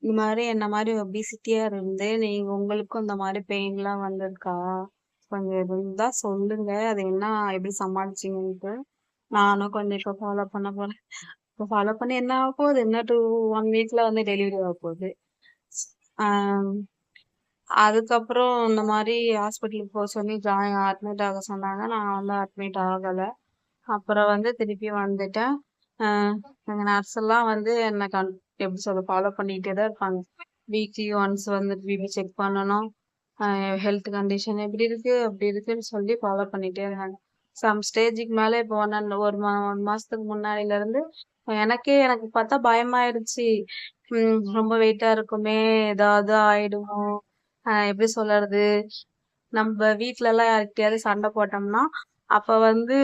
இந்த மாதிரி என்ன மாதிரி ஒபிசிட்டியா இருந்து நீங்க உங்களுக்கும் இந்த மாதிரி பெயின்லாம் வந்திருக்கா? கொஞ்சம் இருந்தா சொல்லுங்க. அது என்ன எப்படி சமாளிச்சீங்கன்ட்டு. நானும் கொஞ்சம் இப்போ ஃபாலோ பண்ண போறேன். இப்போ ஃபாலோ பண்ணி என்ன ஆக போகுது? இன்னும் 1 வீக்ல வந்து டெலிவரி ஆக போகுது. ஆஹ் அதுக்கப்புறம் இந்த மாதிரி ஹாஸ்பிட்டலுக்கு போக சொல்லி அட்மிட் ஆக சொன்னாங்க. நான் வந்து அட்மிட் ஆகலை. அப்புறம் வந்து திருப்பி வந்துட்டேன். எங்க நர்ஸ் எல்லாம் வந்து என்ன எப்படி சொல்ல ஃபாலோ பண்ணிக்கிட்டே தான் இருப்பாங்க. வீக்லி ஒன்ஸ் வந்து பிபி செக் பண்ணணும், ஹெல்த் கண்டிஷன் எப்படி இருக்கு அப்படி இருக்குன்னு சொல்லி ஃபாலோ பண்ணிட்டே இருக்காங்க. சம் ஸ்டேஜுக்கு மேலே இப்போ ஒரு மாசத்துக்கு முன்னாடில இருந்து எனக்கு பார்த்தா பயமாயிடுச்சு. ரொம்ப வெயிட்டா இருக்குமே, ஏதாவது ஆயிடுமோ, எப்படி சொல்றது, நம்ம வீட்ல எல்லாம் யார்கிட்டயாவது சண்டை போட்டோம்னா அப்ப வந்து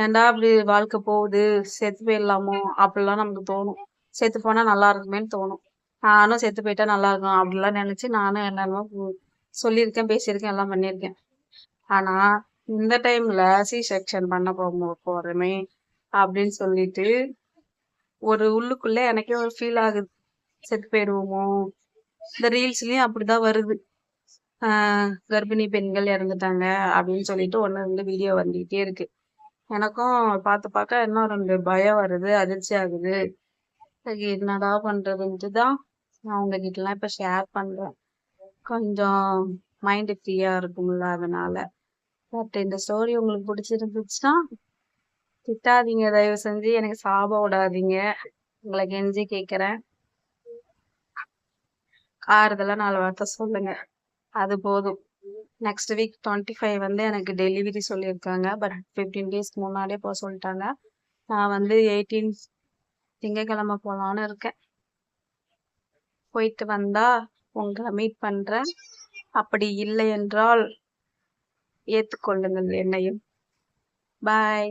ஏன்டா அப்படி வாழ்க்கை போகுது, செத்து போயிடலாமோ அப்படிலாம் நமக்கு தோணும். செத்து போனா நல்லா இருக்குமேன்னு தோணும். நானும் செத்து போயிட்டா நல்லா இருக்கும் அப்படிலாம் நினைச்சு நானும் என்னென்னமோ சொல்லியிருக்கேன், பேசியிருக்கேன், எல்லாம் பண்ணியிருக்கேன். ஆனா இந்த டைம்ல சி செக்ஷன் பண்ண போறோமே அப்படின்னு சொல்லிட்டு ஒரு உள்ளுக்குள்ள எனக்கே ஒரு ஃபீல் ஆகுது, செத்து போயிடுவோமோ. இந்த ரீல்ஸ்லயும் அப்படிதான் வருது, கர்ப்பிணி பெண்கள் இறந்துட்டாங்க அப்படின்னு சொல்லிட்டு 1-2 வீடியோ வந்துகிட்டே இருக்கு. எனக்கும் பார்த்து பார்க்க இன்னும் 2 பயம் வருது, அதிர்ச்சி ஆகுது. சரி என்னடா பண்றதுன்ட்டு தான் நான் உங்ககிட்ட எல்லாம் இப்ப ஷேர் பண்றேன். கொஞ்சம் மைண்ட் ஃப்ரீயா இருக்கும்ல, அதனால. பட் இந்த ஸ்டோரி உங்களுக்கு பிடிச்சிருந்துச்சுன்னா திட்டாதீங்க, தயவு செஞ்சு எனக்கு சாபம் விடாதீங்க, உங்களை கெஞ்சி கேட்கிறேன். ஆறுதலா 4 வார்த்தை சொல்லுங்க, அது போதும். நெக்ஸ்ட் வீக் 25 வந்து எனக்கு டெலிவரி சொல்லியிருக்காங்க. பட் 15 டேஸ்க்கு முன்னாடியே போக சொல்லிட்டாங்க. நான் வந்து 18 திங்கக்கிழமை போலான்னு இருக்கேன். போயிட்டு வந்தா உங்களை மீட் பண்றேன். அப்படி இல்லை என்றால் ஏத்துக்கொள்ளுங்கள் என்னையும். பாய்.